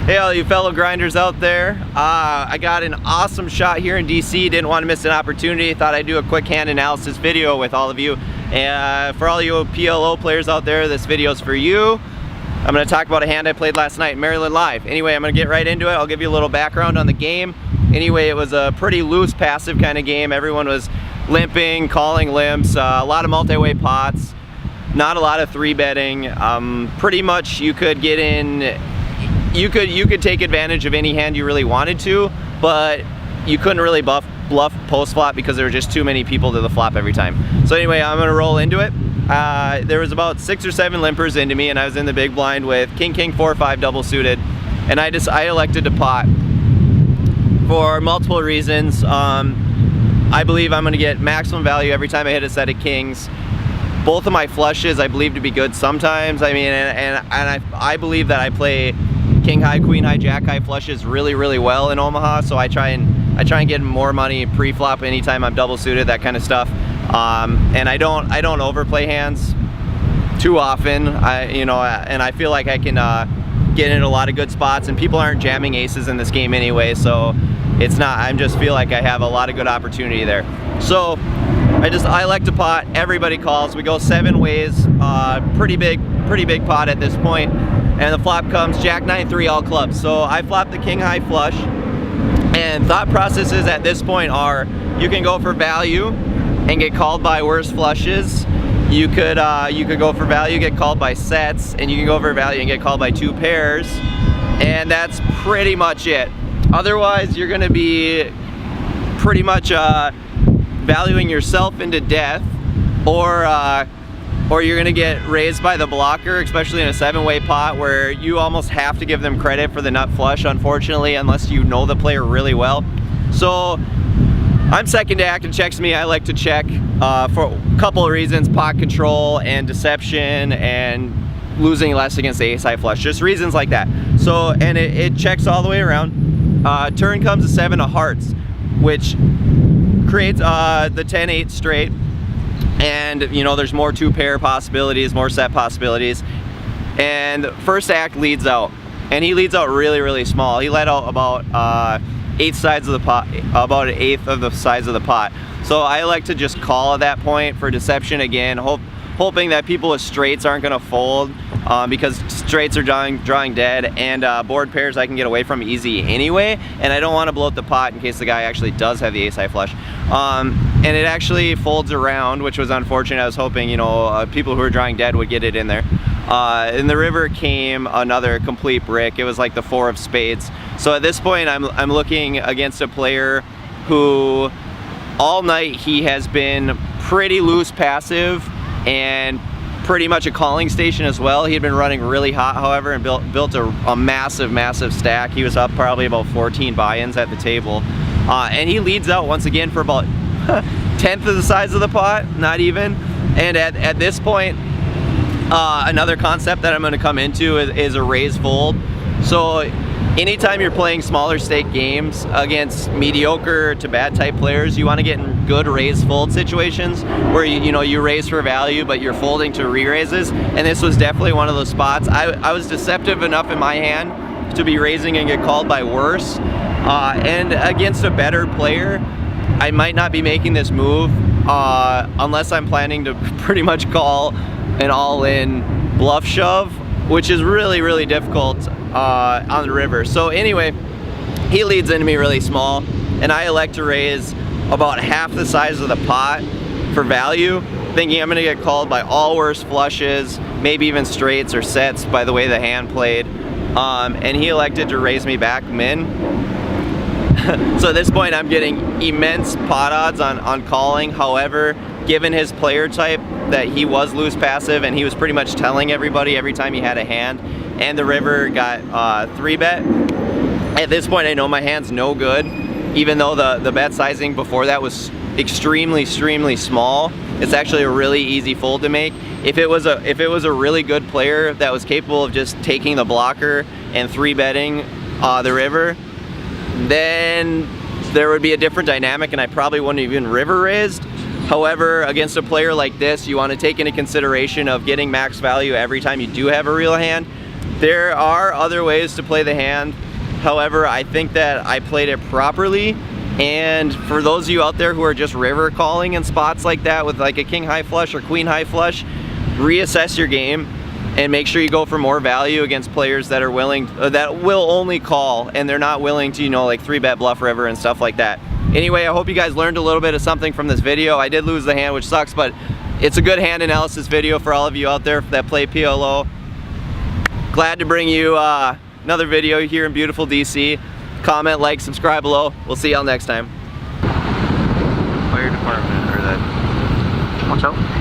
Hey all you fellow grinders out there, I got an awesome shot here in DC, didn't want to miss an opportunity, thought I'd do a quick hand analysis video with all of you. And for all you PLO players out there, this video's for you. I'm going to talk about a hand I played last night in Maryland Live. Anyway, I'm going to get right into it. I'll give you a little background on the game. Anyway, it was a pretty loose passive kind of game. Everyone was limping, calling limps, a lot of multi-way pots, not a lot of 3-betting. Pretty much you could get in, you could take advantage of any hand you really wanted to, but you couldn't really bluff post flop because there were just too many people to the flop every time. So anyway, I'm gonna roll into it. There was about 6 or 7 limpers into me, and I was in the big blind with king, king, 4, 5 double suited, and I elected to pot for multiple reasons. I believe I'm gonna get maximum value every time I hit a set of kings. Both of my flushes I believe to be good sometimes. I mean, and I believe that I play king high, queen high, jack high flushes really well in Omaha, so I try and get more money pre-flop anytime I'm double suited, that kind of stuff. And I don't overplay hands too often. And I feel like I can get in a lot of good spots, and people aren't jamming aces in this game anyway, so it's not. I just feel like I have a lot of good opportunity there. So I like to pot. Everybody calls. We go 7 ways. Pretty big pot at this point. And the flop comes jack 9-3 all clubs. So I flop the king high flush, and thought processes at this point are you can go for value and get called by worse flushes. You could go for value, get called by sets, and you can go for value and get called by 2 pairs, and that's pretty much it. Otherwise, you're going to be pretty much valuing yourself into death, or you're gonna get raised by the blocker, especially in a 7-way pot where you almost have to give them credit for the nut flush, unfortunately, unless you know the player really well. So I'm second to active checks me. I like to check for a couple of reasons: pot control and deception, and losing less against the ace high flush, just reasons like that. So, and it checks all the way around. Turn comes a 7 of hearts, which creates the 10-8 straight. And there's more 2-pair possibilities, more set possibilities. And first act leads out, and he leads out really small. He let out about 8 sides of the pot, about 1/8 of the size of the pot. So I like to just call at that point for deception again, hoping that people with straights aren't going to fold, because straights are drawing dead, and board pairs I can get away from easy anyway, and I don't want to bloat the pot in case the guy actually does have the ace high flush. And it actually folds around, which was unfortunate. I was hoping people who were drawing dead would get it in there. In the river came another complete brick. It was like the 4 of spades. So at this point I'm looking against a player who all night he has been pretty loose passive and pretty much a calling station as well. He had been running really hot, however, and built a massive stack. He was up probably about 14 buy-ins at the table. And he leads out once again for about 1/10 of the size of the pot, not even. And at this point, another concept that I'm going to come into is a raise fold. So anytime you're playing smaller stake games against mediocre to bad type players, you want to get in good raise fold situations where you raise for value, but you're folding to re-raises. And this was definitely one of those spots. I was deceptive enough in my hand to be raising and get called by worse. And against a better player, I might not be making this move unless I'm planning to pretty much call an all-in bluff shove, which is really difficult on the river. So anyway, he leads into me really small, and I elect to raise about half the size of the pot for value, thinking I'm gonna get called by all worse flushes, maybe even straights or sets by the way the hand played. And he elected to raise me back min. So at this point I'm getting immense pot odds on calling. However, given his player type, that he was loose passive and he was pretty much telling everybody every time he had a hand, and the river got 3-bet. At this point I know my hand's no good, even though the bet sizing before that was extremely small. It's actually a really easy fold to make. If it was a really good player that was capable of just taking the blocker and 3-betting the river, then there would be a different dynamic and I probably wouldn't even river raised. However, against a player like this, you want to take into consideration of getting max value every time you do have a real hand. There are other ways to play the hand. However, I think that I played it properly. And for those of you out there who are just river calling in spots like that with like a king high flush or queen high flush, reassess your game and make sure you go for more value against players that are willing, that will only call, and they're not willing to, you know, like 3-bet bluff river and stuff like that. Anyway, I hope you guys learned a little bit of something from this video. I did lose the hand, which sucks, but it's a good hand analysis video for all of you out there that play PLO. Glad to bring you another video here in beautiful DC. Comment, like, subscribe below. We'll see y'all next time. Fire department, or that. Watch out.